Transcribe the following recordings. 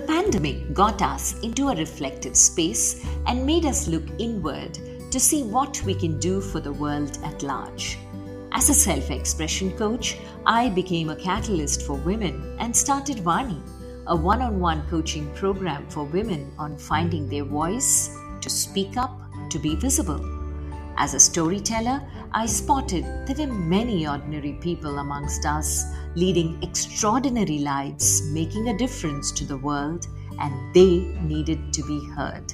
pandemic got us into a reflective space and made us look inward to see what we can do for the world at large. As a self-expression coach, I became a catalyst for women and started Vani, a one-on-one coaching program for women on finding their voice, to speak up, to be visible. As a storyteller, I spotted there were many ordinary people amongst us leading extraordinary lives, making a difference to the world, and they needed to be heard.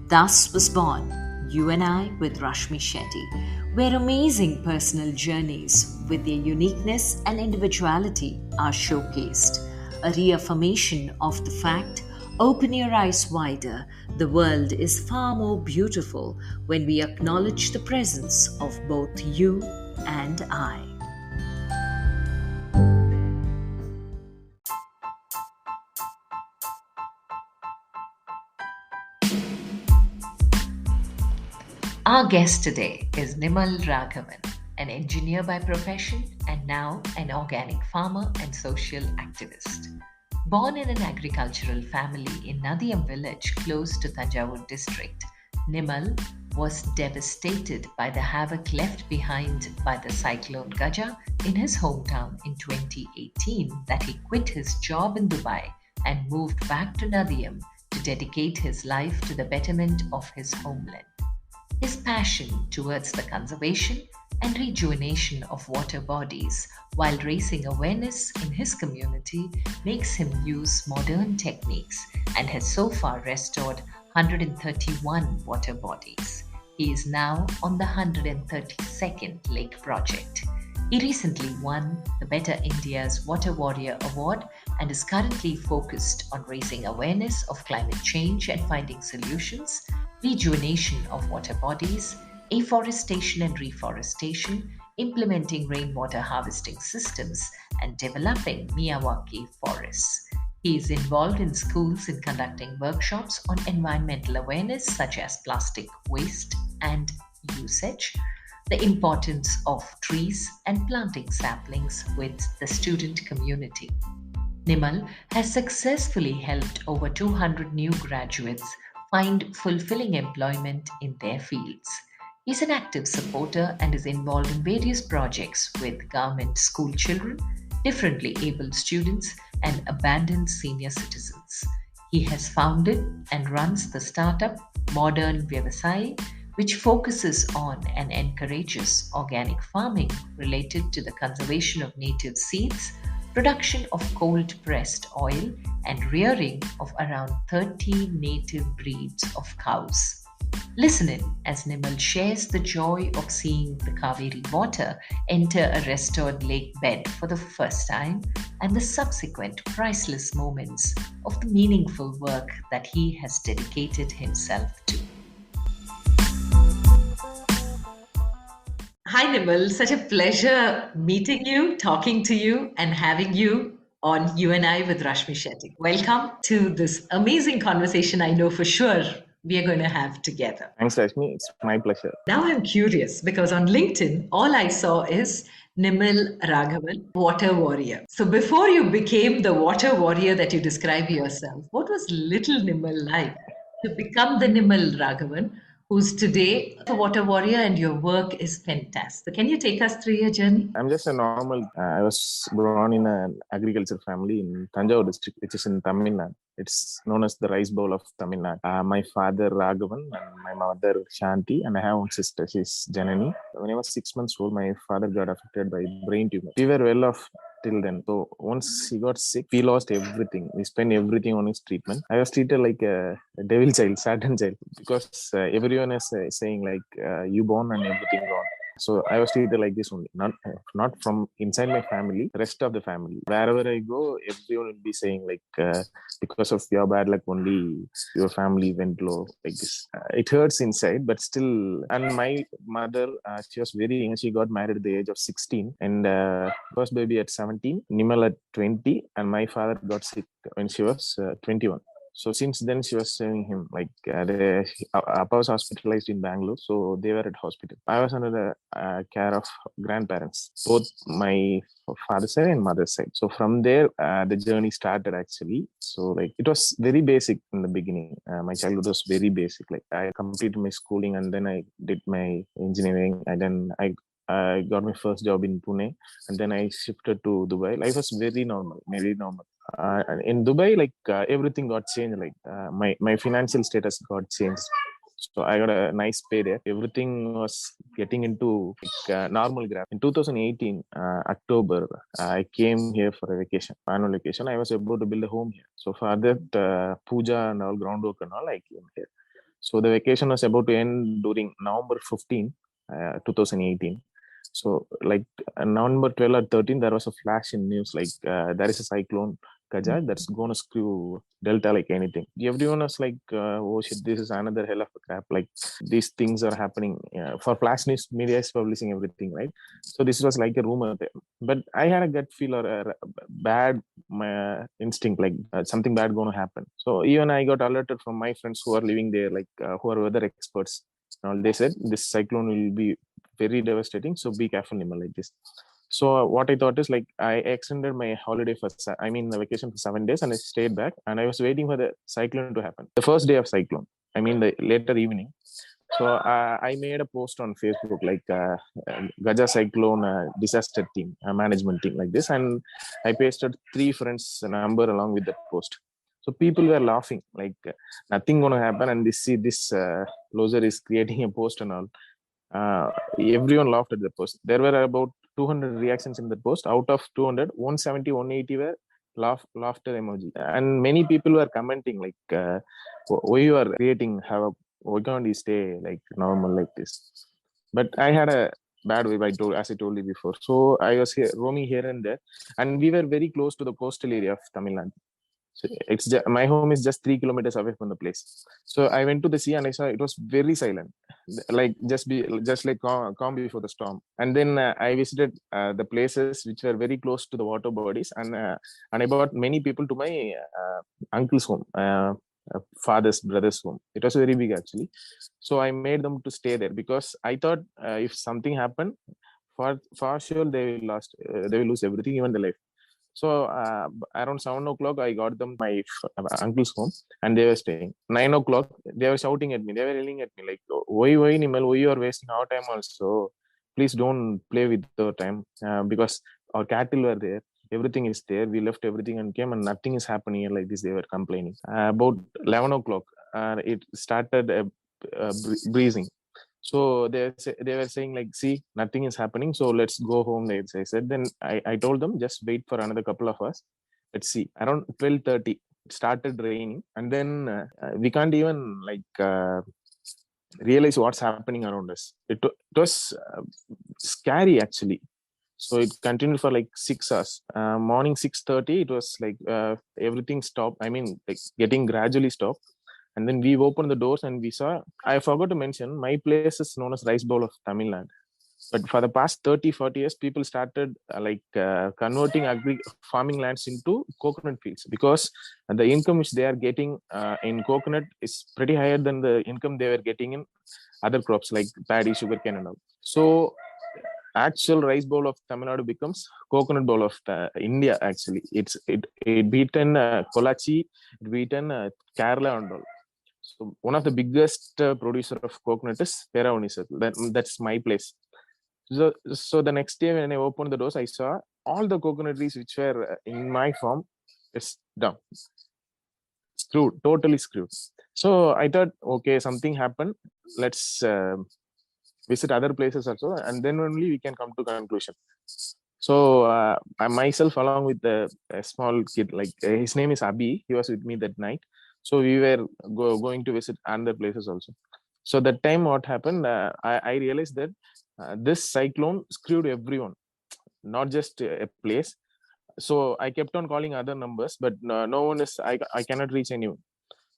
Thus was born You and I with Rashmi Shetty, where amazing personal journeys with their uniqueness and individuality are showcased. A reaffirmation of the fact, open your eyes wider, the world is far more beautiful when we acknowledge the presence of both you and I. Our guest today is Nimal Raghavan, an engineer by profession and now an organic farmer and social activist. Born in an agricultural family in Nadiyam village close to Thanjavur district, Nimal was devastated by the havoc left behind by the Cyclone Gaja in his hometown in 2018 that he quit his job in Dubai and moved back to Nadiyam to dedicate his life to the betterment of his homeland. His passion towards the conservation and rejuvenation of water bodies while raising awareness in his community makes him use modern techniques and has so far restored 131 water bodies. He is now on the 132nd lake project. He recently won the Better India's Water Warrior Award and is currently focused on raising awareness of climate change and finding solutions, rejuvenation of water bodies, afforestation and reforestation, implementing rainwater harvesting systems, and developing Miyawaki forests. He is involved in schools in conducting workshops on environmental awareness such as plastic waste and usage, the importance of trees, and planting saplings with the student community. Nimal has successfully helped over 200 new graduates find fulfilling employment in their fields. He is an active supporter and is involved in various projects with government school children, differently abled students, and abandoned senior citizens. He has founded and runs the startup Modern Vyavasai, which focuses on and encourages organic farming related to the conservation of native seeds, production of cold pressed oil, and rearing of around 30 native breeds of cows. Listen in as Nimal shares the joy of seeing the Kaveri water enter a restored lake bed for the first time and the subsequent priceless moments of the meaningful work that he has dedicated himself to. Hi, Nimal. Such a pleasure meeting you, talking to you, and having you on You and I with Rashmi Shetty. Welcome to this amazing conversation I know for sure we are going to have together. Thanks, Rashmi. It's my pleasure. Now I'm curious because on LinkedIn, all I saw is Nimal Raghavan, water warrior. So before you became the water warrior that you describe yourself, what was little Nimal like to become the Nimal Raghavan, who's today a water warrior, and your work is fantastic? Can you take us through your journey? I'm just a normal, I was born in an agriculture family in Thanjavur district, which is in Tamil Nadu. It's known as the rice bowl of Tamil Nadu. My father Raghavan and my mother Shanti, and I have one sister, she's Janani. When I was 6 months old, my father got affected by brain tumor. We were well off till then. So once he got sick, we lost everything. We spent everything on his treatment. I was treated like a devil child, Satan child, because everyone is saying like you born and everything gone. So I was treated like this only, not from inside my family, rest of the family. Wherever I go, everyone will be saying like, because of your bad luck only, your family went low like this. It hurts inside, but still. And my mother, she was very young. She got married at the age of 16, and first baby at 17, Nimal at 20, and my father got sick when she was 21. So since then, she was saving him. Like Appa was hospitalized in Bangalore, so they were at hospital. I was under the care of grandparents, both my father's side and mother's side. So from there, the journey started actually. So like it was very basic in the beginning. My childhood was very basic. Like I completed my schooling and then I did my engineering, and then I got my first job in Pune, and then I shifted to Dubai. Life was very normal, very normal. In Dubai, like everything got changed. Like my financial status got changed. So I got a nice pay there. Everything was getting into like normal graph. In 2018 October, I came here for a vacation, annual vacation. I was about to build a home here. So for that puja and all groundwork and all, I came here. So the vacation was about to end during November 15, 2018. So like November 12 or 13, there was a flash in news like there is a cyclone Gaja that's going to screw Delta like anything. Everyone was like, oh shit, this is another hell of a crap. Like these things are happening. For flash news, media is publishing everything, right? So this was like a rumor there. But I had a gut feel or a bad instinct, like something bad going to happen. So even I got alerted from my friends who are living there, like who are weather experts. They said this cyclone will be very devastating. So be careful, Nimal, like this. So what I thought is like I extended my holiday for, I mean, the vacation for 7 days, and I stayed back and I was waiting for the cyclone to happen. The first day of cyclone, I mean, the later evening. So I made a post on Facebook like Gaja Cyclone disaster team, management team like this, and I pasted 3 friends' number along with that post. So people were laughing like nothing gonna happen, and this see this loser is creating a post and all. Uh, Everyone laughed at the post. There were about 200 reactions in the post. Out of 200, 170, 180 were laughter emoji, and many people were commenting like, "Why you are creating havoc? Why can't you stay like normal like this?" But I had a bad wave. As I told you before. So I was here roaming here and there, and we were very close to the coastal area of Tamil Nadu. So my home is just 3 kilometers away from the place. So I went to the sea and I saw it was very silent, like just like calm before the storm. And then I visited the places which were very close to the water bodies, and I brought many people to my uncle's home, father's brother's home. It was very big actually. So I made them to stay there because I thought if something happened, for sure they will lose everything, even the life. So around 7 o'clock, I got them my uncle's home, and they were staying. 9 o'clock, they were shouting at me. They were yelling at me like, why, Nimal? Why you are wasting our time also? Please don't play with the time because our cattle were there. Everything is there. We left everything and came, and nothing is happening here like this. They were complaining. About 11 o'clock, it started breezing. So they were saying like, see, nothing is happening, so let's go home. I said, then I told them, just wait for another couple of hours. Let's see. Around 12:30 it started raining, and then we can't even like realize what's happening around us. It was scary actually. So it continued for like 6 hours. Morning 6:30, it was like everything stopped. I mean, like getting gradually stopped. And then we opened the doors and we saw, I forgot to mention, my place is known as Rice Bowl of Tamil Nadu. But for the past 30, 40 years, people started converting farming lands into coconut fields because the income which they are getting in coconut is pretty higher than the income they were getting in other crops like paddy, sugarcane, and all. So actual rice bowl of Tamil Nadu becomes coconut bowl of India. Actually, it beaten Kolachi, it beaten Kerala and all. So one of the biggest producer of coconut is Peravani, sir. That's my place. So the next day when I opened the doors, I saw all the coconut trees which were in my farm is down, screwed, totally screwed. So I thought, okay, something happened. Let's visit other places also, and then only we can come to conclusion. So I myself, along with a small kid, like his name is Abhi, he was with me that night. So we were going to visit other places also. So that time, what happened? I realized that this cyclone screwed everyone, not just a place. So I kept on calling other numbers, but no one is. I cannot reach anyone.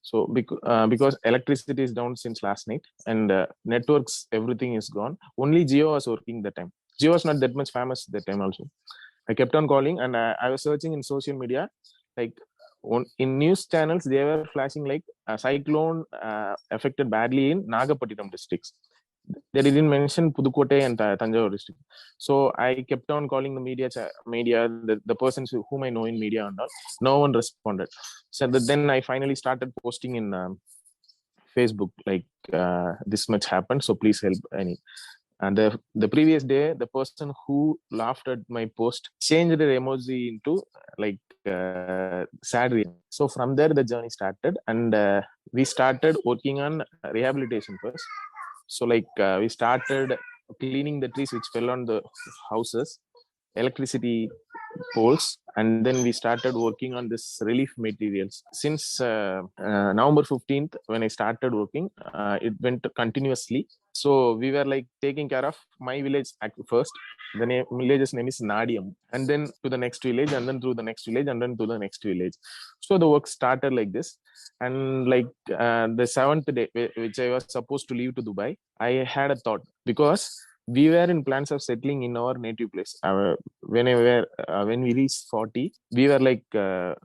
So because electricity is down since last night, and networks, everything is gone. Only Jio was working that time. Jio was not that much famous that time also. I kept on calling, and I was searching in social media, like in news channels they were flashing like a cyclone affected badly in Nagapattinam districts. They didn't mention Pudukkottai and Thanjavur district. So I kept on calling the media, the persons whom I know in media and all. No one responded. So then I finally started posting in Facebook like this much happened, so please help. And the previous day, the person who laughed at my post changed the emoji into like sad reaction. So from there, the journey started, and we started working on rehabilitation first. So like we started cleaning the trees which fell on the houses, electricity poles, and then we started working on this relief materials since November 15th when I started working. It went continuously. So we were like taking care of my village at first. The village's name is Nadiyam, and then to the next village, and then to the next village, and then to the next village. So the work started like this. And like the seventh day which I was supposed to leave to Dubai, I had a thought, because we were in plans of settling in our native place. When we reached 40, we were like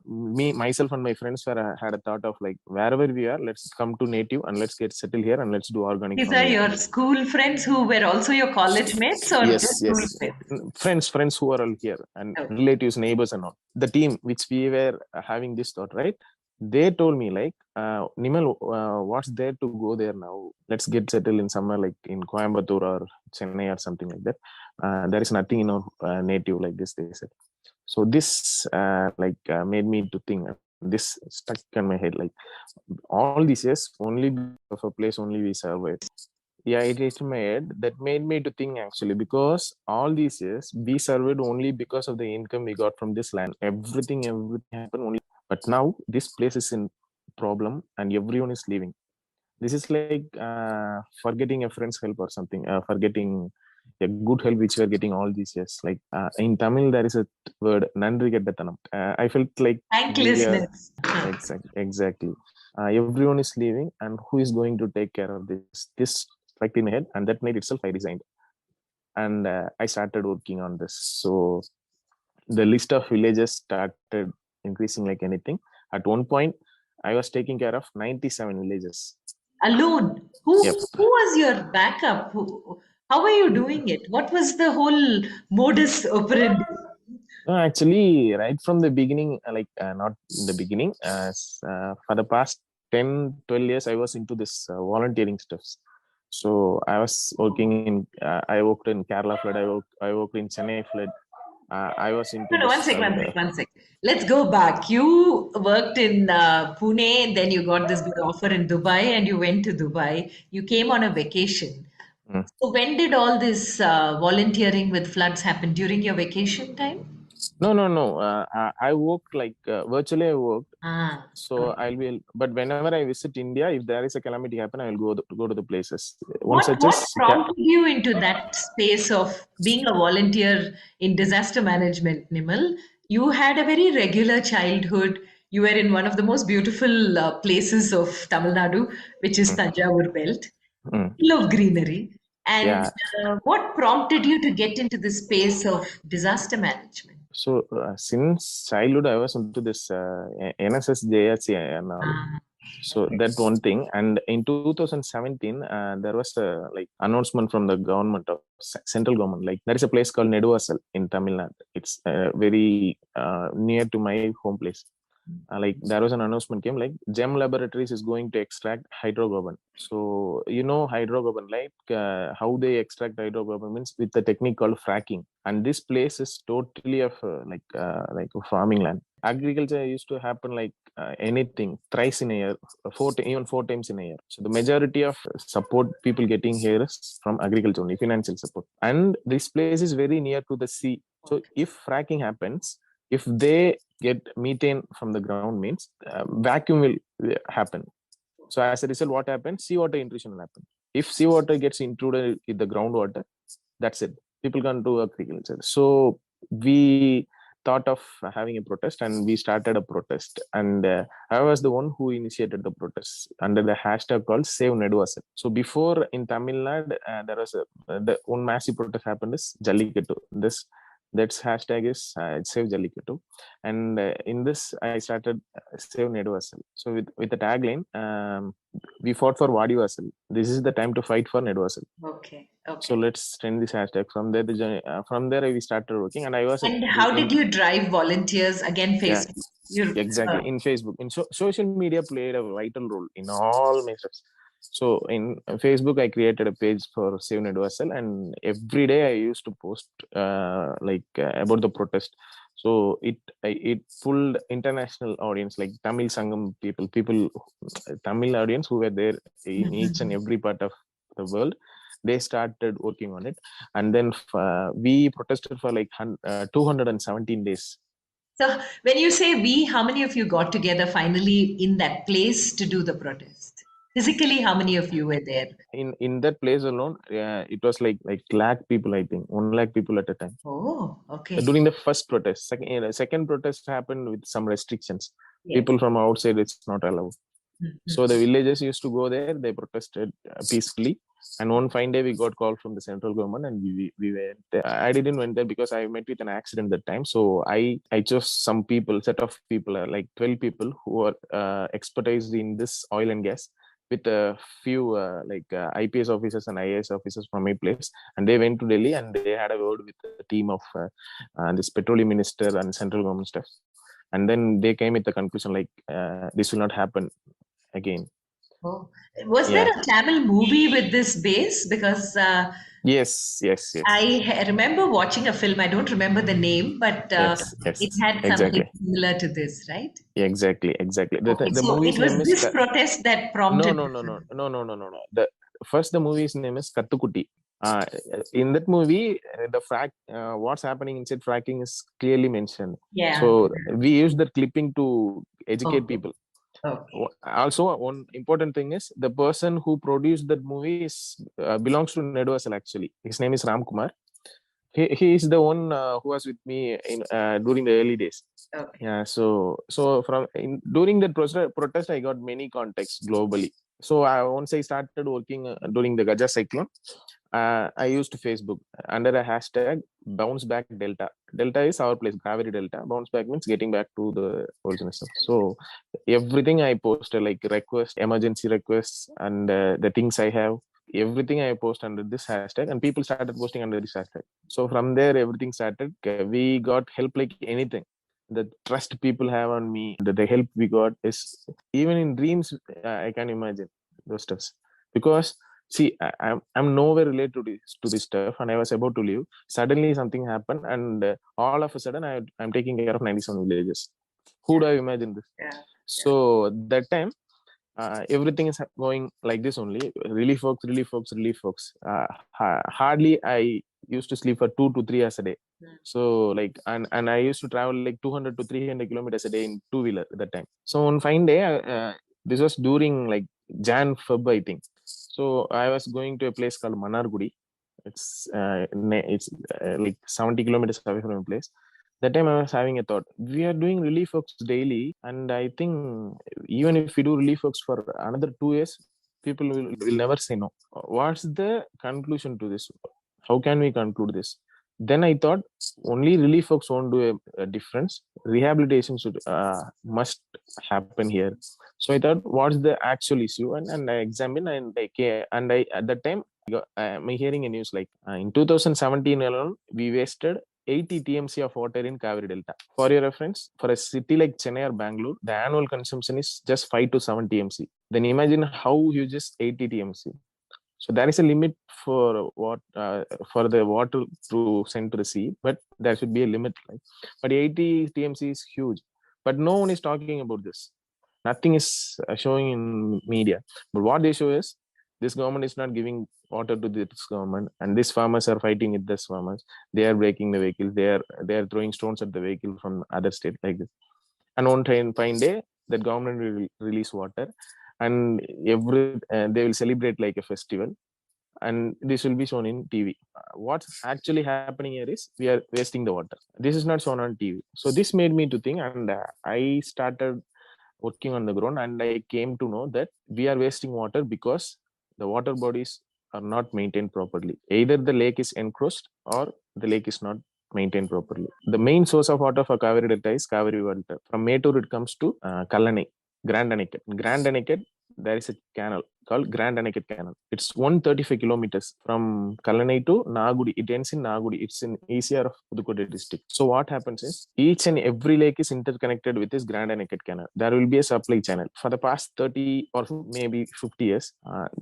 me, myself, and my friends had a thought of like, wherever we are, let's come to native and let's get settled here and let's do organic These are farming. your school friends who were also your college mates or Yes, just yes. school friends? Friends who are all here, and Oh. relatives, neighbors, and all. The team which we were having this thought, right? They told me like, Nimal, what's there to go there now? Let's get settled in somewhere like in Coimbatore or Chennai or something like that. There is nothing in our native like this, they said. So this made me to think. This stuck in my head, like all these years, only of a place only we survived. Yeah, it is in my head. That made me to think actually, because all these years we survived only because of the income we got from this land. Everything happened only. But now this place is in problem and everyone is leaving. This is like forgetting a friend's help or something, forgetting a good help which we are getting all these years. Like in Tamil there is a word nandri geddathanam. I felt like we are Thanklessness. exactly. Everyone is leaving, and who is going to take care of this struck in my head, and that night itself I resigned, and I started working on this. So the list of villages started increasing like anything. At one point I was taking care of 97 villages. Alone. Yep. Who was your backup? How were you doing it? What was the whole modus operandi? No, actually, right from the beginning, not in the beginning, for the past 10, 12 years, I was into this volunteering stuffs. So I was working I worked in Kerala flood, I worked in Chennai flood. I was into No, no, this. one sec. Let's go back. You worked in Pune, then you got this big offer in Dubai, and you went to Dubai. You came on a vacation. Mm. So when did all this volunteering with floods happen? During your vacation time? No. I worked like virtually. I worked. Ah, So but whenever I visit India, if there is a calamity happen, I will go to the places. One such what as prompted you into that space of being a volunteer in disaster management, Nimal? You had a very regular childhood. You were in one of the most beautiful places of Tamil Nadu, which is Mm, Thanjavur belt, mm. full of greenery. And Yeah. what prompted you to get into the space of disaster management? So since childhood, I was into this NSS, JHC, and all. Ah, So that one thing. And in 2017, there was a like announcement from the government of central government. Like there is a place called Neduvasal in Tamil Nadu. It's very near to my home place. Like there was an announcement came like Gem Laboratories is going to extract hydrocarbon. So hydrocarbon, like how they extract hydrocarbon means with the technique called fracking. And this place is totally of like a farming land. Agriculture used to happen like anything thrice in a year, even 4 times in a year. So the majority of support people getting here is from agriculture only, financial support. And this place is very near to the sea. So if fracking happens, if they get methane from the ground means vacuum will happen. So as a result, what happens? Seawater intrusion will happen. If seawater gets intruded in the groundwater, that's it. People can't do agriculture. So we thought of having a protest, and we started a protest. And I was the one who initiated the protest under the hashtag called Save Neduvasal. So before in Tamil Nadu, there was the one massive protest happened is Jallikattu. This That's hashtag is Save Jallikattu. And in this, I started Save Nedvasal. So with the tagline, we fought for Vadivasal. This is the time to fight for Nedvasal. Okay. So Okay. let's send this hashtag. From there, from there we started working, and I was And how did you drive volunteers? Again, yeah, Facebook. You exactly, in Facebook. In social media played a vital role in all my steps. So in Facebook, I created a page for Save Nedvasal, and every day I used to post about the protest. So it pulled international audience like Tamil Sangam people, Tamil audience who were there in each and every part of the world. They started working on it, and then we protested for like 217 days. So when you say we, how many of you got together finally in that place to do the protest? Physically, how many of you were there? In that place alone, it was like lakh people, I think 1 lakh people at a time Oh, okay. during the first protest. Second protest happened with some restrictions. Yes. People from outside, it's not allowed. So the Mhm. villagers used to go there. They protested peacefully. And one fine day, we got call from the central government, and we went there. I didn't went there because I met with an accident that time. So I chose some people, set of people, like 12 people who are expertise in this oil and gas, with a few IPS officers and IAS officers from my place. And they went to Delhi, and they had a word with the team of this petroleum minister and central government staff. And then they came with the conclusion like this will not happen again. Oh. Was there Yeah. a Tamil movie with this base? Because Yes. Yes. Yes. remember watching a film. I don't remember the name, but Yes. it Yes. had something Exactly. similar to this, right? Exactly. Exactly. The Okay, the so it movie's was name is this protest that no prompted no this. no no no no no no no. The movie's name is Kattukutti. Uh, in that movie, the what's happening inside fracking is clearly mentioned. Yeah. So we use that clipping to educate Okay. people. Okay. Also, one important thing is the person who produced that movie belongs to Nedvasal actually. His name is Ram Kumar. He is the one who was with me in during the early days. Okay. Yeah, so during that protest, I got many contacts globally. So once I started working during the Gaja cyclone, I used Facebook under a hashtag bounce back Delta. Delta is our place, Kaveri Delta. Bounce back means getting back to the original stuff. So everything I posted, like requests, emergency requests, and the things I have, everything I post under this hashtag, and people started posting under this hashtag. So from there, everything started. We got help like anything. The trust people have on me, the help we got is even in dreams. I can imagine those stuffs because see, I'm nowhere related to this stuff, and I was about to leave. Suddenly, something happened, and all of a sudden, I'm taking care of 97 villages. Who do I imagine this? Yeah. Yeah. So that time, everything is going like this only. Relief works, relief works, relief works. Hardly I used to sleep for 2 to 3 hours a day. Mm. So like, and I used to travel like 200 to 300 kilometers a day in two-wheeler at that time. So one fine day, this was during like Feb, I think. So I was going to a place called Manargudi. It's like 70 kilometers away from a place. That time I was having a thought. We are doing relief works daily, and I think even if we do relief works for another 2 years, people will never say no. What's the conclusion to this? How can we conclude this? Then I thought only relief works won't do a difference. Rehabilitation should must happen here. So I thought, what's the actual issue? And I examined, and I at that time I'm hearing a news like in 2017 alone we wasted 80 TMC of water in Kaveri Delta. For your reference, for a city like Chennai or Bangalore, the annual consumption is just 5 to 7 TMC. Then imagine how huge is 80 TMC. So there is a limit for for the water to send to the sea, but there should be a limit. Right? But 80 TMC is huge. But no one is talking about this. Nothing is showing in media. But what they show is this government is not giving water to this government, and these farmers are fighting with this farmers. They are breaking the vehicles. They are throwing stones at the vehicle from other state like this. And on fine day, that government will release water, and they will celebrate like a festival, and this will be shown in TV. What's actually happening here is we are wasting the water. This is not shown on TV. So this made me to think, and I started working on the ground, and I came to know that we are wasting water because the water bodies are not maintained properly. Either the lake is encroached or the lake is not maintained properly. The main source of water for Kaveri Delta is Kaveri Delta. From Mettur, it comes to Kalani, Grand Aniket. Grand Aniket, there is a canal called Grand Aniket Canal. It's 135 kilometers from Kalani to Nagudi. It ends in Nagudi. It's in ECR of Pudukkode district. So what happens is each and every lake is interconnected with this Grand Aniket Canal. There will be a supply channel. For the past 30 or maybe 50 years,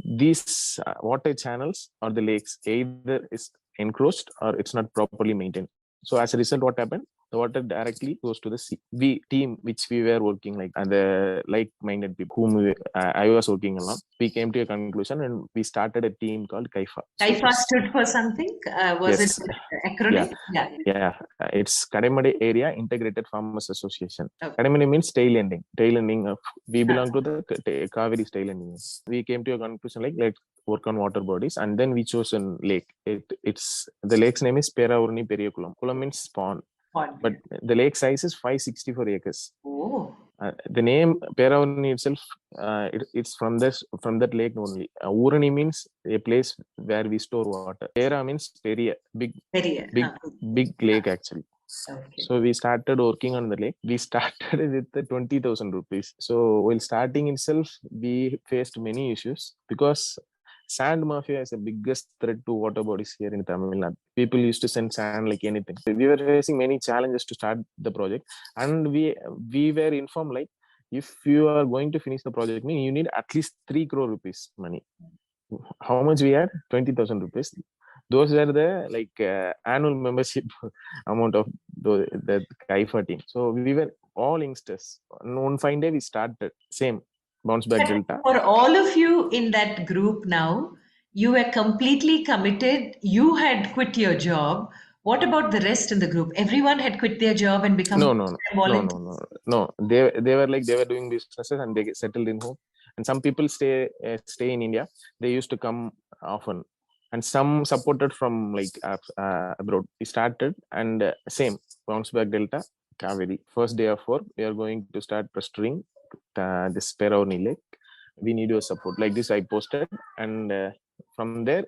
these water channels or the lakes either is encroached or it's not properly maintained. So as a result, what happened? The water directly goes to the sea. We team which we were working like and the like-minded people whom I was working along, we came to a conclusion and we started a team called Kaifa. Kaifa stood for something. Was yes, it an acronym? Yeah. It's Kadamade Area Integrated Farmers Association. Okay. Kadamade means tail ending. Tail ending of we belong to the Kaveri tail ending. We came to a conclusion like let's work on water bodies, and then we chose a lake. It's the lake's name is Peraurni Periyakulam. Kulam means pond. But the lake size is 564 acres. Oh. The name Peraurni itself, it's from that lake only. Urani means a place where we store water. Pera means Peria, big lake actually. Okay. So we started working on the lake. We started with the 20,000 rupees. So while starting itself, we faced many issues because sand mafia is the biggest threat to water bodies here in Tamil Nadu. People used to send sand like anything. We were facing many challenges to start the project, and we were informed like if you are going to finish the project, you need at least 3 crore rupees money. How much we had? 20,000 rupees. Those were the annual membership amount of the Kaifa team. So we were all youngsters. On one fine day we started same. Bounce back Delta. For all of you in that group now, you were completely committed. You had quit your job. What about the rest in the group? Everyone had quit their job and become volunteers? No. They were doing businesses and they settled in home. And some people stay in India. They used to come often. And some supported from abroad. We started and same Bounce back Delta, Kaveri. First day of work, we are going to start restoring this Peraurni lake. We need your support. Like this, I posted, and from there,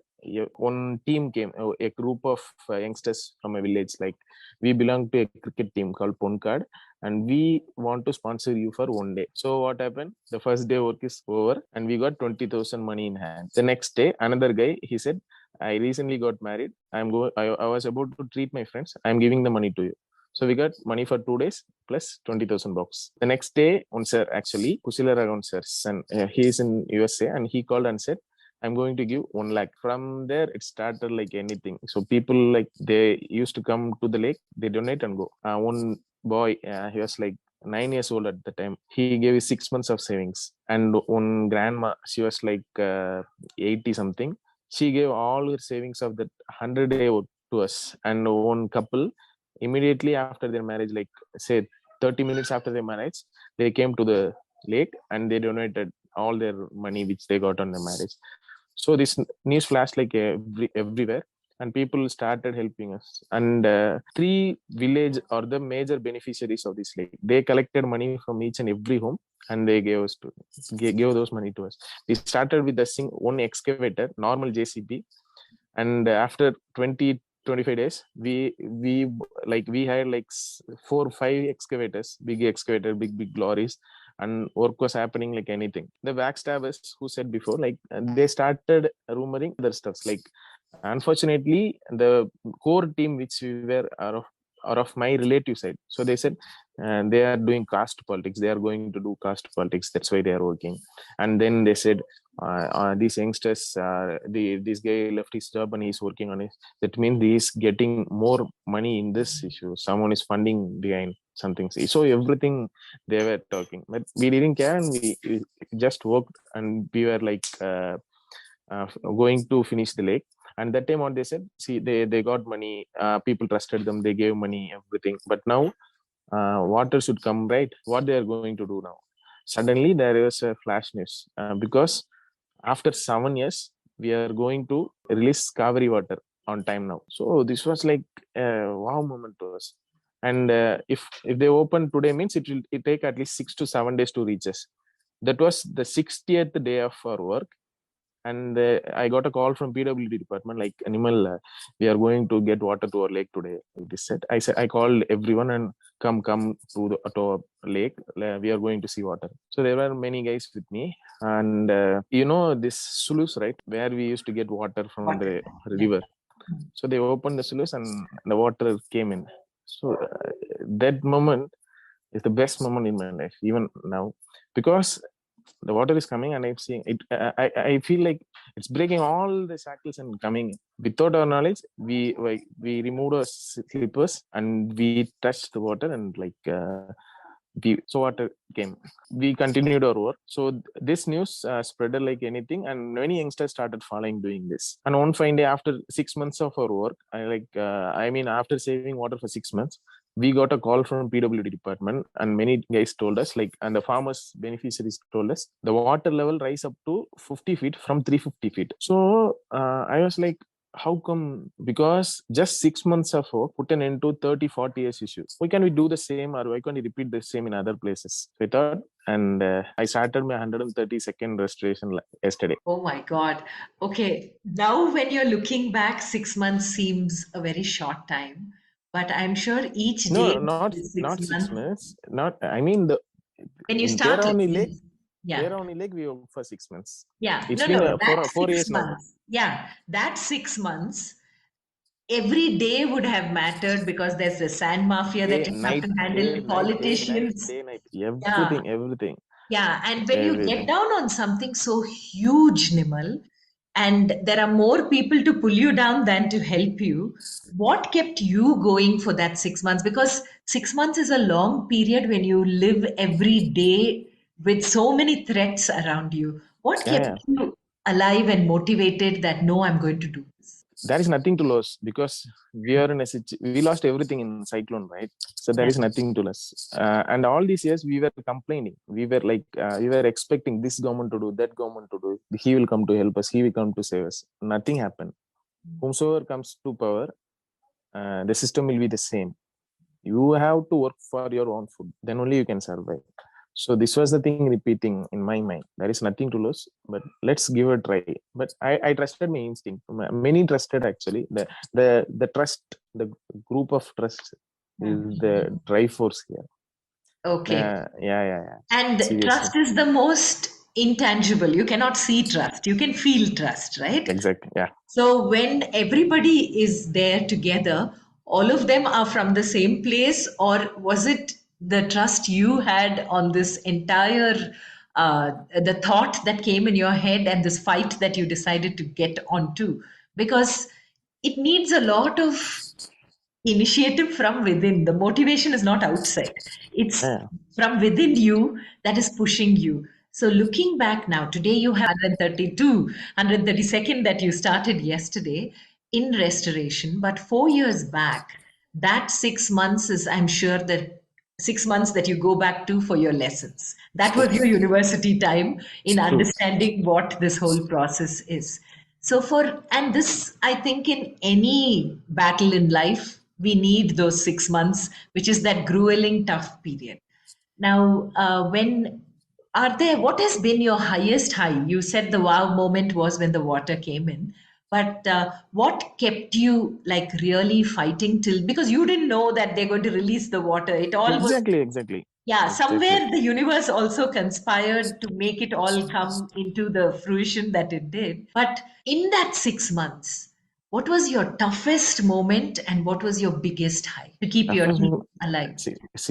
one team came, a group of youngsters from a village. Like we belong to a cricket team called Ponkad, and we want to sponsor you for one day. So what happened? The first day work is over, and we got 20,000 money in hand. The next day, another guy, he said, "I recently got married. I was about to treat my friends. I'm giving the money to you." So we got money for 2 days plus 20,000 bucks. The next day, one sir actually, Nimal Raghavan sir, son, he is in USA, and he called and said, "I'm going to give 1 lakh." From there, it started like anything. So people they used to come to the lake, they donate and go. One boy, he was 9 years old at the time. He gave 6 months of savings, and one grandma, she was 80 something. She gave all her savings of that 100-day to us. And one couple, immediately after their marriage, say 30 minutes after their marriage, they came to the lake and they donated all their money which they got on the marriage. So this news flashed everywhere, and people started helping us. And 3 village or the major beneficiaries of this lake, they collected money from each and every home, and they gave those money to us. We started with one excavator, normal JCB, and after 25 days, we had 4 or 5 excavators, big big lorries, and work was happening like anything. The backstabbers who said before, they started rumoring other stuffs. Unfortunately, the core team which we were are of my relative side. So they said they are doing caste politics. They are going to do caste politics. That's why they are working. And then they said these youngsters, this guy left his job and he's working on it. That means he's getting more money in this issue. Someone is funding behind something. So everything they were talking, but we didn't care, and we just worked, and we were going to finish the lake. And that time what they said, see, they got money, people trusted them, they gave money, everything. But now water should come, right? What they are going to do now? Suddenly there was a flash news, because after 7 years, we are going to release Kaveri water on time now. So this was like a wow moment to us. And if they open today, means it take at least 6 to 7 days to reach us. That was the 60th day of our work. And I got a call from PWD department, like, Nimal, we are going to get water to our lake today. It is said. I called everyone and come to our lake. We are going to see water. So there were many guys with me, and this sluice, right, where we used to get water from Water. the Yeah. river. So they opened the sluice and the water came in. So that moment is the best moment in my life, even now, because the water is coming and I'm seeing it. I feel like it's breaking all the shackles and coming. Without our knowledge, we removed our slippers and we touched the water, and so water came. We continued our work. So this news spread like anything, and many youngsters started following doing this. And one fine day, after 6 months of our work, after saving water for 6 months, we got a call from PWD department, and many guys told us, like, and the farmers beneficiaries told us, the water level rise up to 50 feet from 350 feet. So I was like, how come? Because just 6 months of work put an end to 30 40 years issue. Why can't we do the same, or why can't we repeat the same in other places? So I thought, and I started my 132nd restoration yesterday. Oh my God. Okay. Now, when you're looking back, 6 months seems a very short time, but I'm sure each No, day is not six 6 months. Not, I mean, When you in started, yeah. Theravani Lake, we worked for 6 months. Yeah. It's No, been no, four, that's 4 years six now. months. Yeah. That 6 months, every day would have mattered because there's the sand mafia that Day, you have night, to handle, day, night, day, night, politicians. day, night. Yeah. Everything. Yeah, and when you get Everything. down on something so huge, Nimal, and there are more people to pull you down than to help you, what kept you going for that 6 months? Because 6 months is a long period when you live every day with so many threats around you. What Yeah, kept yeah. you alive and motivated that no, I'm going to do this? There is nothing to lose, because we lost everything in cyclone, right? So there Yeah. is nothing to lose. And all these years we were complaining. We were like, we were expecting this government to do, that government to do. He will come to help us. He will come to save us. Nothing happened. Whomsoever comes to power, the system will be the same. You have to work for your own food, then only you can survive. So this was the thing repeating in my mind. There is nothing to lose, but let's give a try. But I trusted my instinct. Many trusted, actually. The trust, the group of trust is the Mhm. drive force here. Okay. Yeah. And Seriously. trust is the most intangible. You cannot see trust, you can feel trust, right? Exactly. Yeah. So when everybody is there together, all of them are from the same place, or was it the trust you had on this entire the thought that came in your head and this fight that you decided to get onto? Because it needs a lot of initiative from within. The motivation is not outside, it's Yeah. from within you that is pushing you. So, looking back now, today you have 132, 132nd that you started yesterday in restoration. But 4 years back, that 6 months is, I'm sure, that 6 months that you go back to for your lessons. That was your university time in True. understanding what this whole process is. So, and this, I think, in any battle in life, we need those 6 months, which is that grueling, tough period. Now, what has been your highest high? You said the wow moment was when the water came in, but what kept you like really fighting till, because you didn't know that they're going to release the water. It all was, Exactly. yeah, Exactly. somewhere the universe also conspired to make it all come into the fruition that it did. But in that 6 months, what was your toughest moment and what was your biggest high to keep your toughest team mo- alive?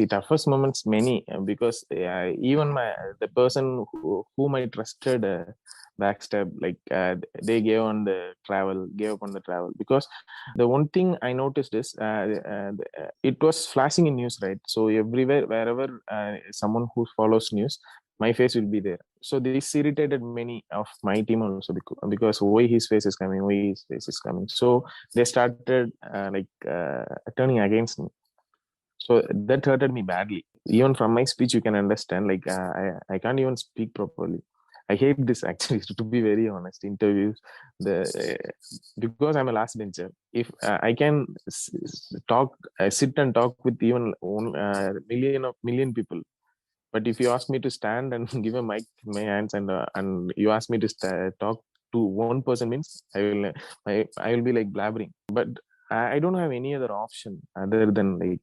toughest moments many, because even the person whom I trusted, backstab, like, they gave up on the travel. Because the one thing I noticed is, it was flashing in news, right? So everywhere, wherever someone who follows news, my face will be there. So this irritated many of my team also, because why his face is coming, why his face is coming. So they started turning against me. So that hurted me badly. Even from my speech, you can understand. Like, I can't even speak properly. I hate this, actually. To be very honest, interviews, the because I'm a last bencher. If I can talk, sit and talk with even million people, but if you ask me to stand and give a mic in my hands, and you ask me to talk to one person means I will be like blabbering. But I don't have any other option other than like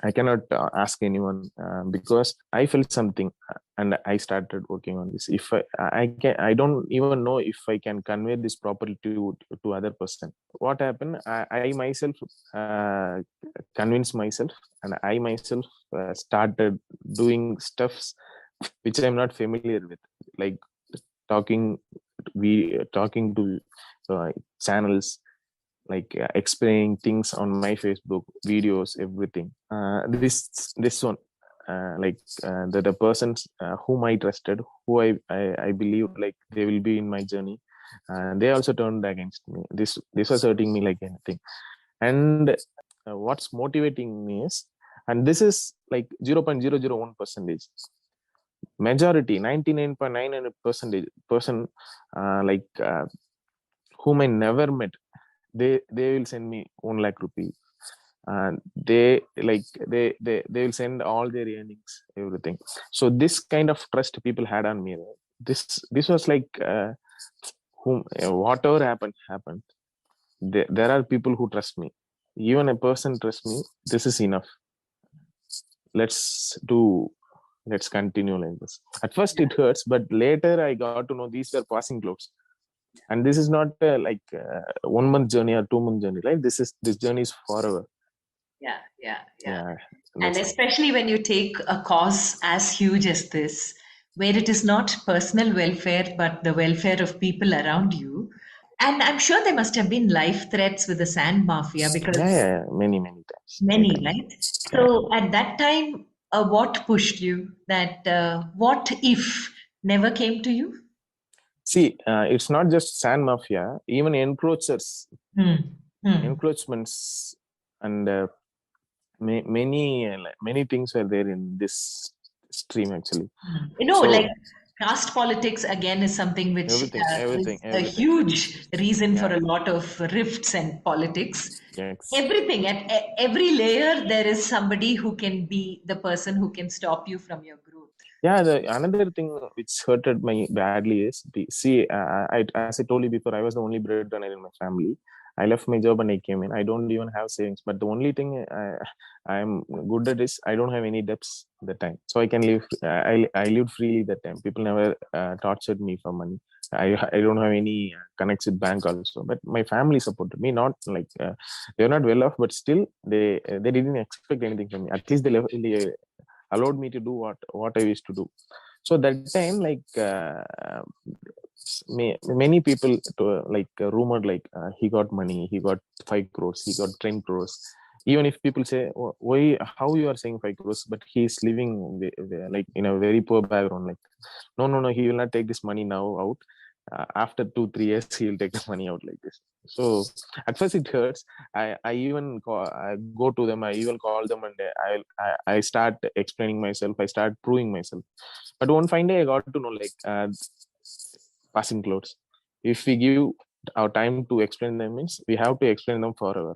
I cannot ask anyone because I felt something and I started working on this. If I don't even know if I can convey this properly to other person. What happened? I myself uh, convinced myself, and I myself started doing stuffs which I'm not familiar with, like talking talking to channels, like explaining things on my Facebook videos, everything. This one, the persons whom I trusted, who I believe like they will be in my journey, they also turned against me. This was hurting me like anything. And what's motivating me is, and this is like 0.001 percentage, majority 99.9% person like whom I never met, they will send me 1 lakh rupee, and they will send all their earnings, everything. So this kind of trust people had on me, right? This was like whom whatever happened, there are people who trust me. Even a person trusts me, this is enough. Let's do let's continue like this. At first it hurts, but later I got to know these were passing clouds, and this is not 1 month journey or 2 month journey, right? This journey is forever. Yeah, yeah, yeah. Yeah, And that's how. especially when you take a cause as huge as this, where it is not personal welfare, but the welfare of people around you. And I'm sure there must have been life threats with the sand mafia Yeah, because yeah, yeah. Many times, many many, times. right? Yeah. So at that time, what pushed you? That what if never came to you? See, it's not just sand mafia, even encroachers, Hmm. Hmm. encroachments, and many things were there in this stream actually. Like So caste politics again is something which is a everything. huge reason for Yeah, a lot of rifts and politics. yes. Everything at every layer, there is somebody who can be the person who can stop you from your growth. Yeah, the another thing which hurted my badly is, see, as I told you before, I was the only breadwinner in my family. I left my job and I came in. I don't even have savings, but the only thing I'm good at is I don't have any debts that time, so I can live. I lived freely that time. People never tortured me for money. I don't have any connects with bank also, but my family supported me. Not like they're not well off, but still they didn't expect anything from me. At least they allowed me to do what I used to do. So that time, like many people like rumored like he got money, he got 5 crores, he got 10 crores. Even if people say, "Oh, why, how you are saying 5 crores, but he is living like in a very poor background," like, no, he will not take this money now out. After 2 3 years he will take the money out, like this. So at first it hurts. I go to them, I even call them, and I start explaining myself, I start proving myself. But one fine day I got to know, like, passing clouds. If we give our time to explain them means we have to explain them forever.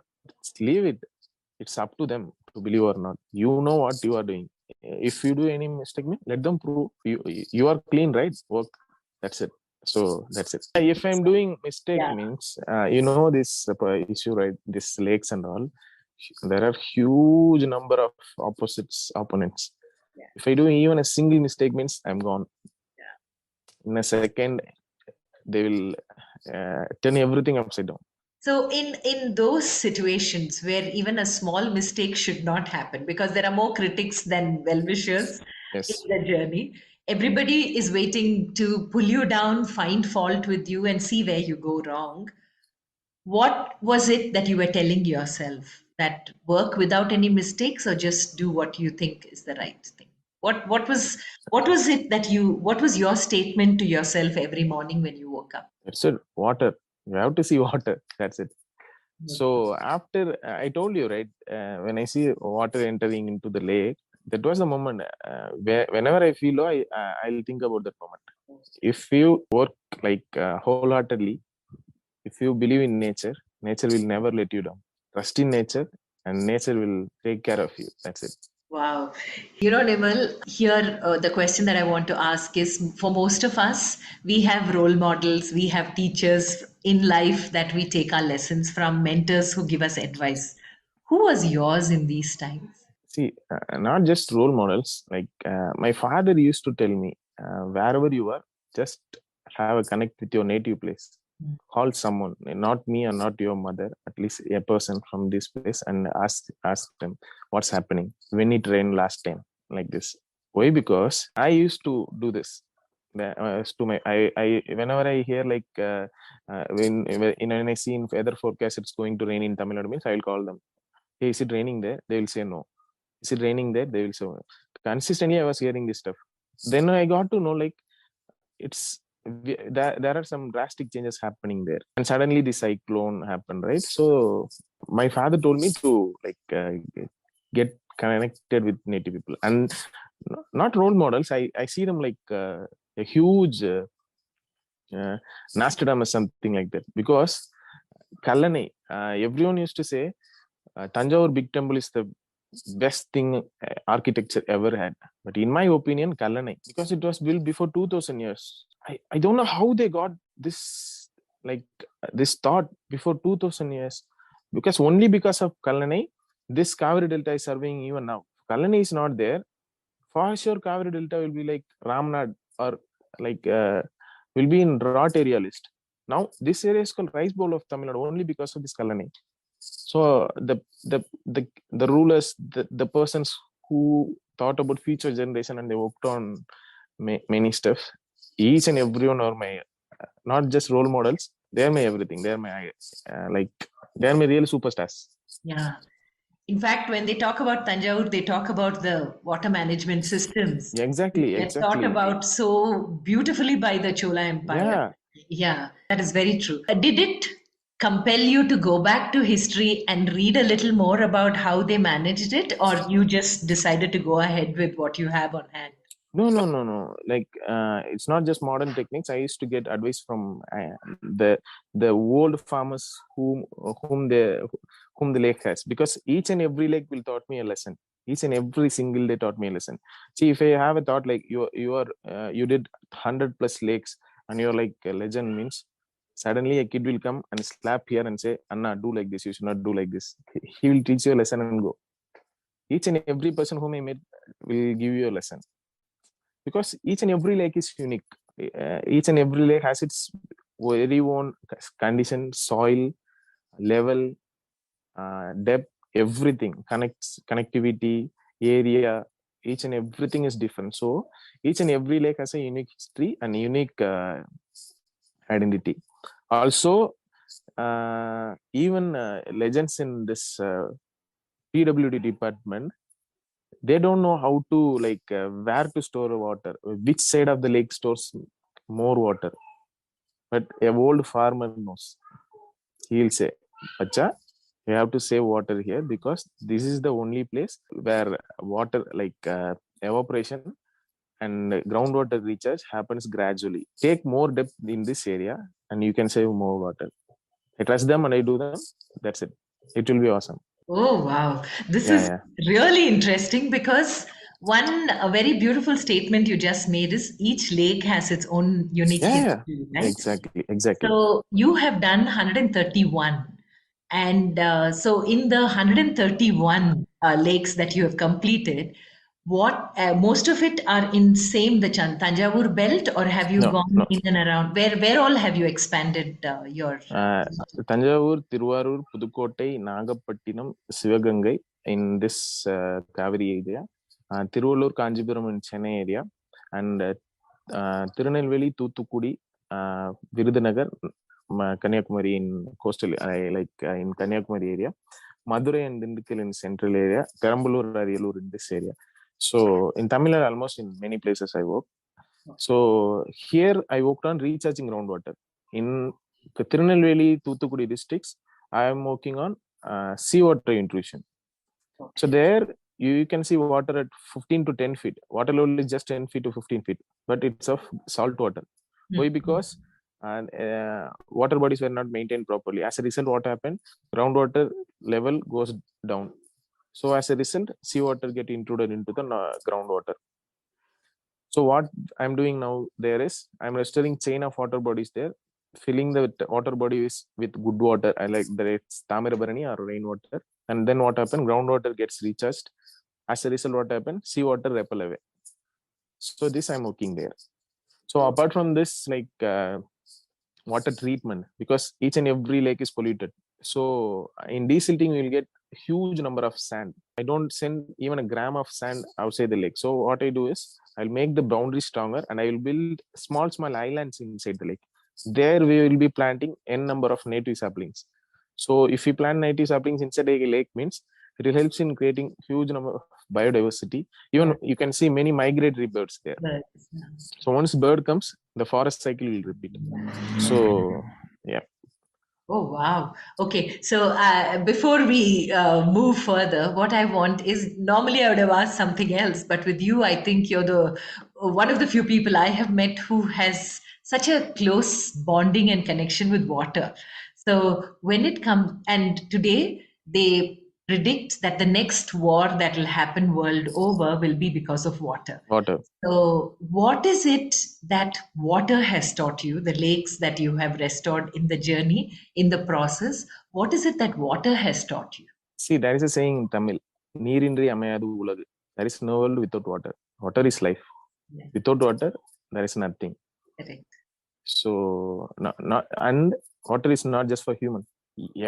Leave it. It's up to them to believe or not. You know what you are doing. If you do any mistake, let them prove you are clean, right? Work. That's it. So that's it. If I'm doing mistake Yeah. means, this issue, right? This lakes and all. There are huge number of opponents. Yeah. If I do even a single mistake means I'm gone. Yeah. In a second, they will turn everything upside down. So in those situations where even a small mistake should not happen, because there are more critics than well-wishers in Yes. the journey, everybody is waiting to pull you down, find fault with you, and see where you go wrong. What was it that you were telling yourself? That work without any mistakes, or just do what you think is the right thing? What was it that what was your statement to yourself every morning when you woke up? That's it. Water. You have to see water. That's it. So Mhm. after I told you, right, when I see water entering into the lake, that was the moment whenever I feel low, I'll think about that moment. If you work like wholeheartedly, if you believe in nature, nature will never let you down. Trust in nature, and nature will take care of you. That's it. Wow. Nimal, here the question that I want to ask is for most of us, we have role models, we have teachers in life that we take our lessons from, mentors who give us advice. Who was yours in these times? See, not just role models. Like my father used to tell me, wherever you are, just have a connect with your native place. Call someone, not me or not your mother, at least a person from this place, and ask them what's happening. When it rained last time, like this. Why? Because I used to do this. To my, whenever I hear like when I see in weather forecast it's going to rain in Tamil Nadu means I'll call them. Hey, is it raining there? They will say no. Is it raining there? They will say no. Consistently I was hearing this stuff. Then I got to know like it's there are some drastic changes happening there, and suddenly the cyclone happened, right? So my father told me to like get connected with native people, and not role models. I see them like a huge Nostradamus, something like that, because Kallanai, everyone used to say Thanjavur big temple is the best thing architecture ever had. But in my opinion, Kallanai, because it was built before 2000 years. I don't know how they got this like this thought before 2000 years. Because only because of Kallanai, this Kaveri Delta is surveying even now. Kallanai is not there. For sure, Kaveri Delta will be like Ramnad or like will be in drought area list. Now, this area is called Rice Bowl of Tamil Nadu only because of this Kallanai. So the rulers, the persons who thought about future generation and they worked on many stuff, each and everyone are my not just role models, they're my everything, they're my like they're my real superstars. Yeah. In fact, when they talk about Tanjore, they talk about the water management systems, Yeah, which exactly, were thought exactly. about so beautifully by the Chola Empire. Yeah. Yeah, that is very true. Did it compel you to go back to history and read a little more about how they managed it, or you just decided to go ahead with what you have on hand? No, no, no, no. Like it's not just modern techniques. I used to get advice from the old farmers whom the lake has, because each and every lake will taught me a lesson. Each and every single day taught me a lesson. See, if I have a thought like you did 100+ lakes and you're like a legend means, suddenly a kid will come and slap here and say, Anna, do like this. You should not do like this. He will teach you a lesson and go. Each and every person whom I met will give you a lesson, because each and every lake is unique. Each and every lake has its very own condition, soil, level, depth, everything connects, connectivity, area. Each and everything is different. So each and every lake has a unique history and unique identity. Also, even legends in this PWD department, they don't know how to like where to store water, which side of the lake stores more water. But a old farmer knows. He'll say, Acha, you have to save water here because this is the only place where water like evaporation and groundwater recharge happens gradually. Take more depth in this area and you can save more water. I trust them and I do them. That's it. It will be awesome. Oh, wow. This Yeah, is yeah. really interesting because one a very beautiful statement you just made is each lake has its own unique Yeah, yeah. history, right? Exactly. Exactly. So you have done 131. And so in the 131 lakes that you have completed, what most of it are in same the Thanjavur belt, or have you No, gone no. in and around? Where all have you expanded your? Thanjavur, Tiruvallur, Pudukkottai, Nagapattinam, Sivagangai in this Kaveri area, Tiruvallur, Kanjipuram in Chennai area, and Tirunelveli, Thoothukudi, Virudhunagar, Kanyakumari in coastal, in Kanyakumari area, Madurai and Dindigul in central area, Peramballur, Ariyalur in this area. So in Tamil Nadu, almost in many places I work. So here I worked on recharging groundwater. In Tirunelveli, Thoothukudi districts, I am working on seawater intrusion. So there you can see water at 15 to 10 feet. Water level is just 10 feet to 15 feet, but it's of salt water. Why? Because water bodies were not maintained properly. As a result, what happened? Groundwater level goes down. So as a result, seawater get intruded into the groundwater. So what I'm doing now there is I'm restoring chain of water bodies there, filling the water bodies with good water. I like that it's Tamirabarani or rainwater. And then what happened? Groundwater gets recharged. As a result, what happened? Seawater repel away. So this I'm working there. So Oh, apart from this, like water treatment, because each and every lake is polluted. So in desilting, we will get huge number of sand. I don't send even a gram of sand outside the lake. So what I do is I'll make the boundary stronger and I will build small islands inside the lake. There we will be planting n number of native saplings. So if we plant native saplings inside a lake means it will helps in creating huge number of biodiversity. Even yeah. you can see many migratory birds there. But, So once bird comes, the forest cycle will repeat. So yeah. oh, wow. Okay. So before we move further, what I want is normally I would have asked something else, but with you, I think you're the one of the few people I have met who has such a close bonding and connection with water. So when it comes, and today they predict that the next war that will happen world over will be because of water. Water. So, what is it that water has taught you, the lakes that you have restored in the journey, in the process? What is it that water has taught you? See, there is a saying in Tamil, "Neerindri amayadu ulagu." There is no world without water. Water is life. Yeah, Without water, there is nothing. correct. So, not and water is not just for human.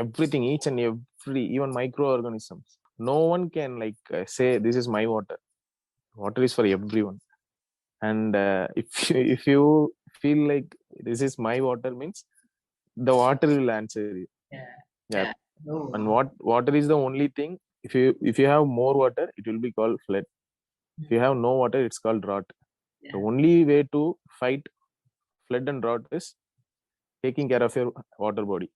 Everything, each and every, even microorganisms. No one can like say this is my water. Water is for everyone. And if you feel like this is my water means the water will answer you. Yeah, Yeah. yeah. Oh, And wow. water is the only thing. If you have more water, it will be called flood. If you have no water, it's called drought. The Yeah, only way to fight flood and drought is taking care of your water body.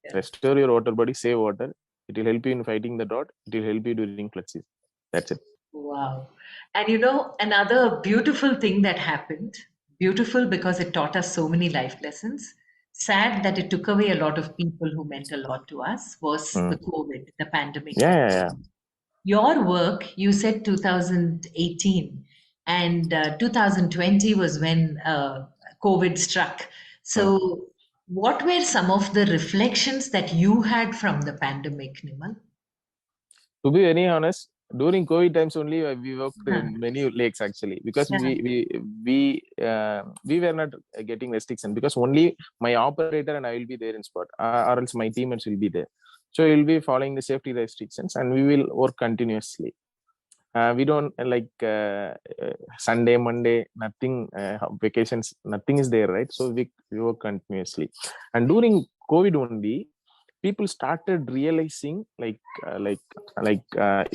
yeah. Restore your water body, save water. It will help you in fighting the drought. It will help you during flood season. That's it. Wow. And you know, another beautiful thing that happened, beautiful because it taught us so many life lessons, sad that it took away a lot of people who meant a lot to us, was Hmm. the COVID, the pandemic Yeah, that yeah, yeah. your work, you said 2018, and 2020 was when COVID struck. Hmm. So, what were some of the reflections that you had from the pandemic, Nimal? To be very honest, during COVID times only we worked Huh. in many lakes actually because Yeah. we were not getting restriction because only my operator and I will be there in spot or else my teammates will be there. So we will be following the safety restrictions and we will work continuously. We don't Sunday, Monday, nothing, vacations, nothing is there, right? So we work continuously. And during COVID only, people started realizing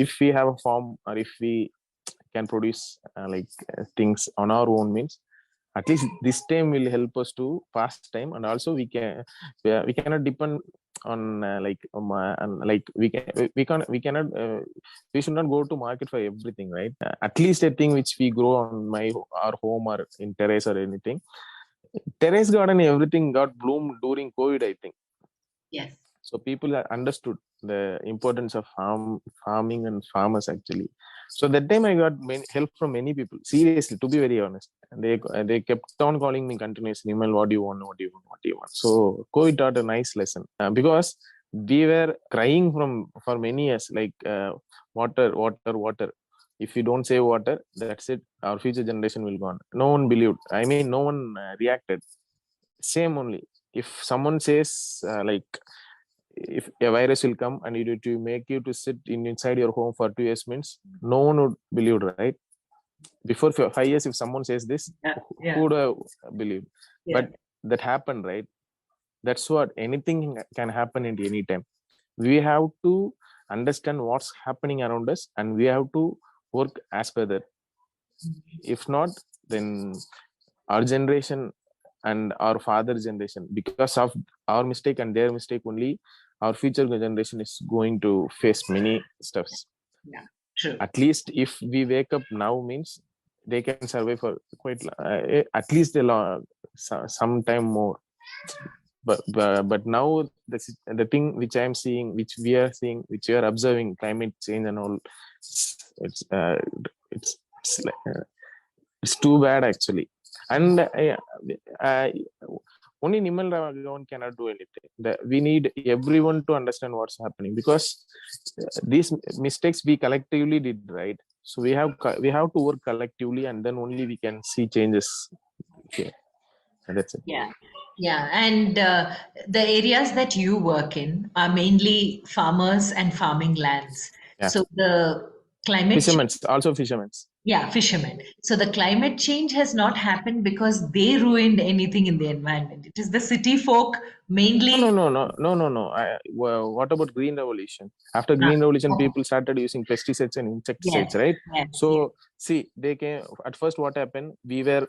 if we have a farm or if we can produce things on our own means at least this time will help us to pass time and also we cannot depend on like we cannot we should not go to market for everything, right? At least a thing which we grow on our home or in terrace or anything, terrace garden everything got bloomed during COVID, I think. Yes. So people understood the importance of farming and farmers actually. So that time I got help from many people, seriously, to be very honest. And they kept on calling me continuously, Nimal, what do you want, what do you want, what do you want? So COVID taught a nice lesson because we were crying for many years like water, water, water. If you don't save water, that's it, our future generation will go on. No one believed, I mean no one reacted. Same only, if someone says if a virus will come and you to make you to sit inside your home for 2 years means no one would believe, right? Before 5 years, if someone says this, Yeah. who Yeah. would have believed? Yeah. But that happened, right? That's what, anything can happen at any time. We have to understand what's happening around us and we have to work as per that. If not, then our generation and our father generation, because of our mistake and their mistake only, our future generation is going to face many stuffs. Yeah. True. At least if we wake up now means they can survive for quite at least a long, some time more. but now the thing which I am seeing, which we are seeing, which we are observing, climate change and all, it's it's like, it's too bad actually. And uh, only Nimal Raghavan cannot do anything. We need everyone to understand what's happening, because these mistakes we collectively did, right? So we have to work collectively, and then only we can see changes. Okay, and that's it. Yeah, yeah. And the areas that you work in are mainly farmers and farming lands. Yeah, So the climate change, fishermen, also fishermen. yeah, fishermen. So the climate change has not happened because they ruined anything in the environment. It is the city folk No, no, mainly. no, no, no, no, no. Well, what about green revolution? After Ah, green revolution, oh, people started using pesticides and insecticides, yes, right? yes, yes. So, see, they came at first. What happened? We were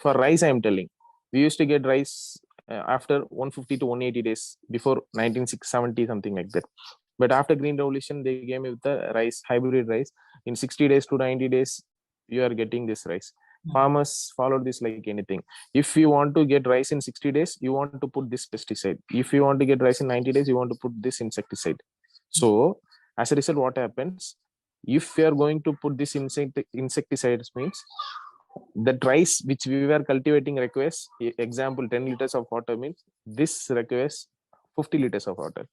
for rice. I am telling. We used to get rice after 150 to 180 days before 1970, something like that. But after green revolution, they came with the rice, hybrid rice. In 60 days to 90 days, you are getting this rice. Mm, Farmers followed this like anything. If you want to get rice in 60 days, you want to put this pesticide. If you want to get rice in 90 days, you want to put this insecticide. So as a result, what happens? If you are going to put this insecticides, means that rice which we were cultivating requires, example, 10 liters of water, means this requires 50 liters of water.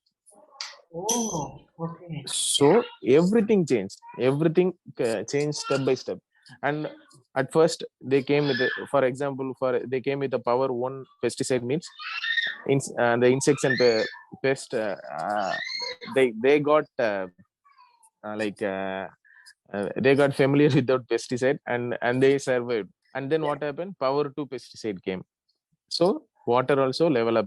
oh, okay. So everything changed, everything changed step by step. And at first they came with for example, they came with the power one pesticide, means the insects and pest, they got like they got familiar without pesticide, and they survived. And then Yeah. what happened? Power two pesticide came. So water also level up.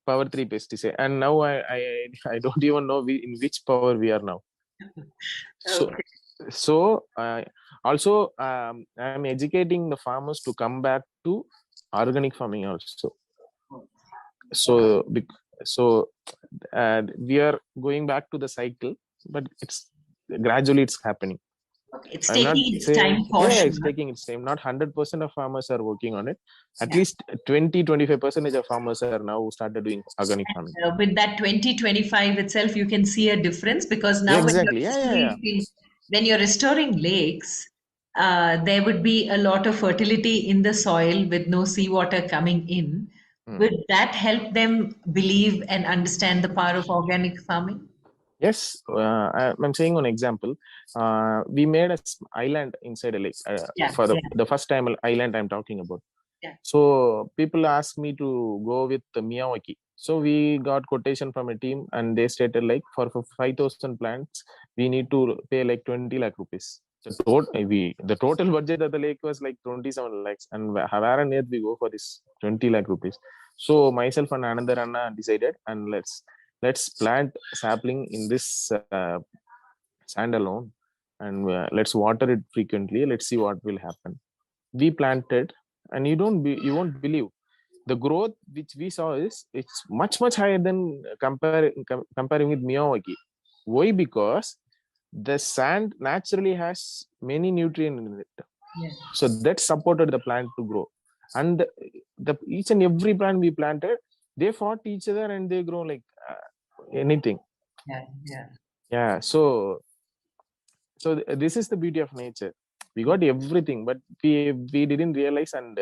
Power three pesticide. And now I don't even know in which power we are now. So Okay. also I'm educating the farmers to come back to organic farming also. So Wow. so we are going back to the cycle, but it's gradually it's happening. Okay. It's I'm not taking its saying, time for yeah, sure. it's taking its time. Not 100% of farmers are working on it. At Yeah. least 20-25% of farmers are now started doing organic farming. With that 2025 itself, you can see a difference because Yeah, now exactly. Yeah, yeah, yeah. when you're restoring lakes, there would be a lot of fertility in the soil with no seawater coming in. Hmm. Would that help them believe and understand the power of organic farming? Yes, I'm saying one example. We made a island inside a lake Yeah, for yeah, the first time island I'm talking about. yeah. So people asked me to go with the Miyawaki. So we got quotation from a team, and they stated like for 5,000 plants, we need to pay like 20 lakh rupees. The total budget of the lake was like 27 lakhs, and where on earth we go for this 20 lakh rupees? So myself and another Anna decided, and let's plant sapling in this sand alone, and let's water it frequently. Let's see what will happen. We planted, and you won't believe the growth which we saw is it's much higher than comparing with Miyawaki. Why? Because the sand naturally has many nutrients in it, Yeah, so that supported the plant to grow. And the each and every plant we planted, they fought each other and they grow like anything. yeah, yeah. Yeah, so this is the beauty of nature. We got everything, but we didn't realize, and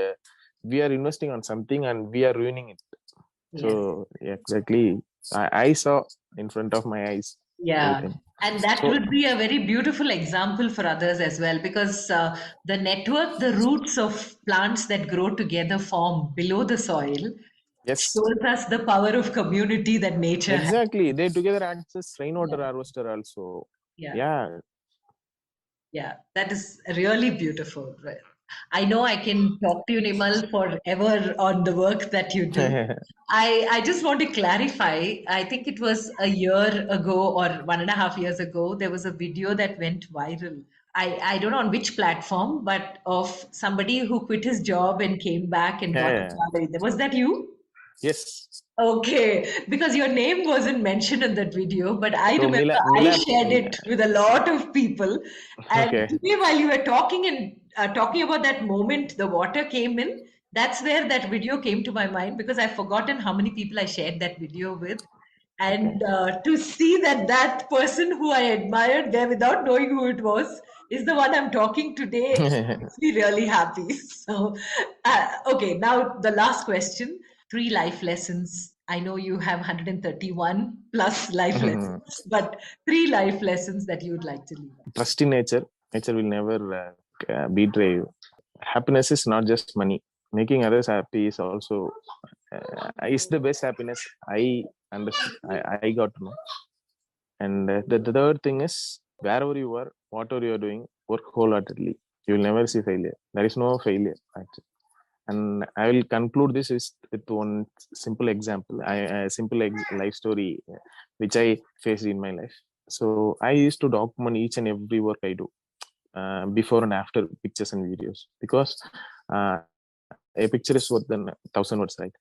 we are investing on something and we are ruining it. So Yes. yeah, exactly, I saw in front of my eyes Yeah, everything. and that So would be a very beautiful example for others as well because the network, the roots of plants that grow together form below the soil yes, shows us the power of community that nature has. exactly, they together access rainwater Yeah, harvester also. yeah, Yeah. yeah. That is really beautiful. Right. I know I can talk to you, Nimal, forever on the work that you do. I just want to clarify. I think it was a year ago or 1.5 years ago, there was a video that went viral. I don't know on which platform, but of somebody who quit his job and came back and got a Yeah. salary. Was that you? Yes. Okay, because your name wasn't mentioned in that video, but I So remember I shared Mila, it with a lot of people. And okay. today, while you were talking and talking about that moment, the water came in. That's where that video came to my mind because I've forgotten how many people I shared that video with. Okay. And to see that that person who I admired there without knowing who it was is the one I'm talking today makes me really happy. So, okay, now the last question, three life lessons. I know you have 131 plus life lessons, but three life lessons that you would like to leave us. Trust in nature. Nature will never betray you. Happiness is not just money. Making others happy is also is the best happiness. I understand. I got to know. And the third thing is wherever you are, whatever you are doing, work wholeheartedly. You will never see failure. There is no failure actually. And I will conclude this with one simple example, a simple life story which I faced in my life. So I used to document each and every work I do, before and after pictures and videos, because a picture is worth than 1,000 words, right?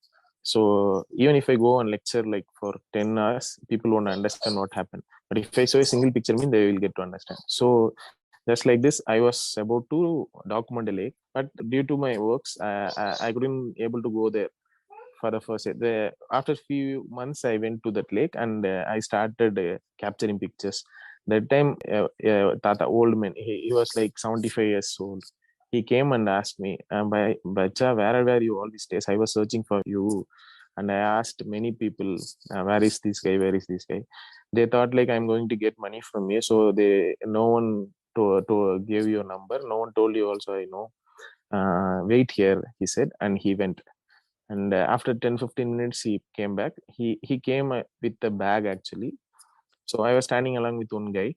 So even if I go and lecture like for 10 hours, people won't understand what happened. But if I show a single picture, mean they will get to understand. So just like this, I was about to document a lake, but due to my works, I couldn't able to go there for the first year. After few months, I went to that lake and I started capturing pictures. That time, Tata, old man, he was like 75 years old. He came and asked me, Bacha, where were you all these days? I was searching for you. And I asked many people, where is this guy? Where is this guy? They thought like I'm going to get money from you. So no one to give you a number. No one told you also, I know. Wait here, he said, and he went. And after 10-15 minutes he came back. He came with a bag actually. So I was standing along with one guy.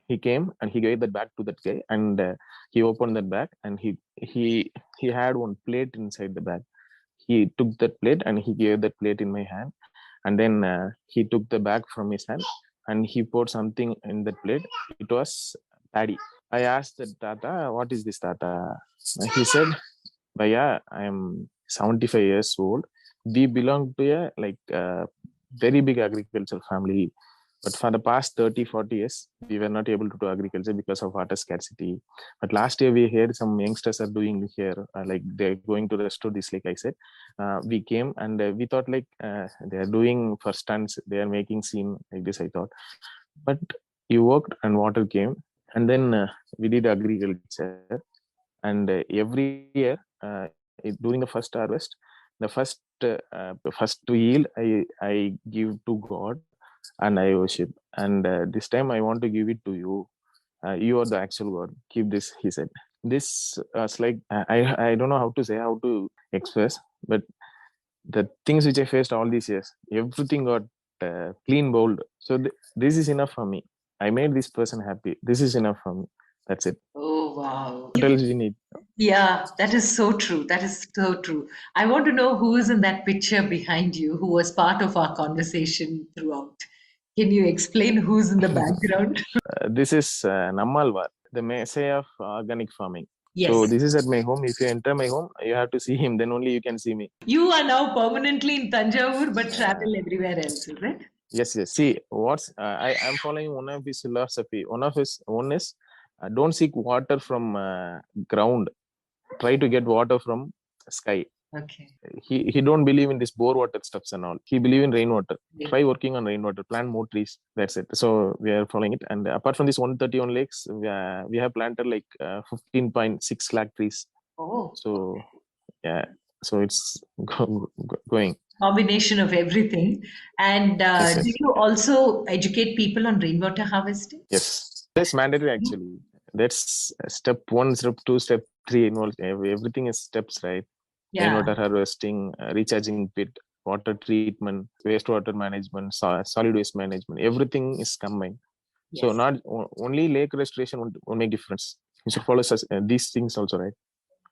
He came and he gave that bag to that guy, and he opened that bag, and he had one plate inside the bag. He took that plate and he gave that plate in my hand, and then he took the bag from his hand and he put something in that plate. It was paddy. I asked the Tata, what is this, Tata? He said, Bhaiya, I am 75 years old. We belong to a very big agricultural family. But for the past 30-40 years, we were not able to do agriculture because of water scarcity. But last year, we heard some youngsters are doing here, like they're going to restore this lake. I said, we came and we thought like they are doing for stunts, they are making scene like this, I thought. But you worked and water came. And then we did agriculture. And every year, during the first harvest, the first yield I give to God and I worship. And this time I want to give it to you. You are the actual God. Keep this, he said. This was like I don't know how to say, how to express, but the things which I faced all these years, everything got clean bowled. So this is enough for me. I made this person happy. This is enough for me. That's it. Oh, wow. What else we need? Yeah, that is so true. That is so true. I want to know who is in that picture behind you, who was part of our conversation throughout. Can you explain who's in the background? This is Nammalwar, the Messiah of organic farming. So Yes. this is at my home. If you enter my home, you have to see him. Then only you can see me. You are now permanently in Thanjavur but travel everywhere else, is it? Yes, yes. See, I'm following one of his philosophy. One is don't seek water from ground. Try to get water from sky. Okay. He don't believe in this bore water stuffs and all. He believe in rainwater. Yeah. Try working on rainwater. Plant more trees. That's it. So we are following it. And apart from this 131 lakes, we have planted like 15.6 lakh trees. Oh, So yeah, so it's going. combination of everything. And Yes, do yes, you also educate people on rainwater harvesting? yes. That's mandatory actually. That's step one, step two, step three involved. Everything is steps, right? Yeah. Rainwater harvesting, recharging pit, water treatment, wastewater management, solid waste management. Everything is combined. So Yes. not only lake restoration won't make difference. You should follow these things also, right?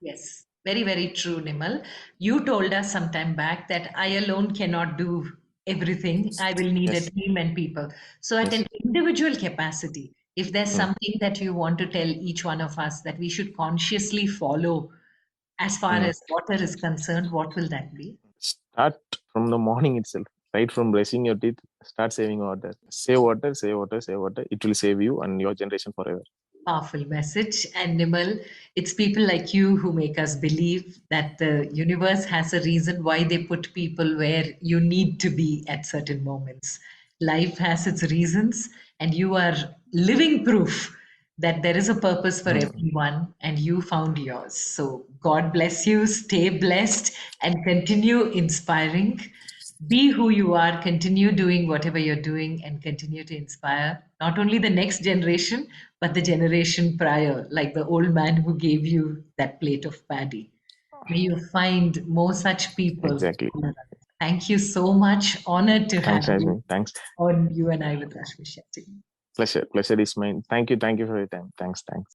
Yes, very, very true, Nimal. You told us some time back that I alone cannot do everything. I will need a Yes, team and people. So, at yes. an individual capacity, if there's Mm. something that you want to tell each one of us that we should consciously follow as far Mm. as water is concerned, what will that be? Start from the morning itself, right from brushing your teeth. Start saving water. Save water, save water, save water. It will save you and your generation forever. Powerful message. And Nimal, it's people like you who make us believe that the universe has a reason why they put people where you need to be at certain moments. Life has its reasons, and you are living proof that there is a purpose for Mm. everyone, and you found yours. So, God bless you, stay blessed, and continue inspiring. Be who you are, continue doing whatever you're doing, and continue to inspire not only the next generation, but the generation prior, like the old man who gave you that plate of paddy. May you find more such people. Exactly. Thank you so much. Honored to have Thanks, you Rashmi. Thanks. on You and I with Rashmi Shetty. Pleasure. Pleasure is mine. Thank you. Thank you for your time. Thanks. Thanks.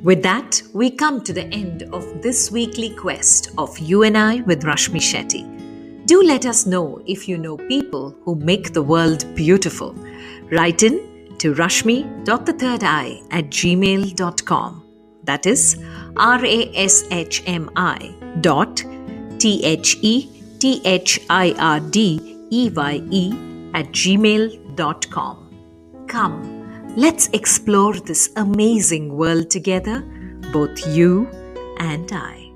With that, we come to the end of this weekly quest of You and I with Rashmi Shetty. Do let us know if you know people who make the world beautiful. Write in to rashmi.thethirdeye@gmail.com. That is rashmi dot thirdeye@gmail.com. Come, let's explore this amazing world together, both you and I.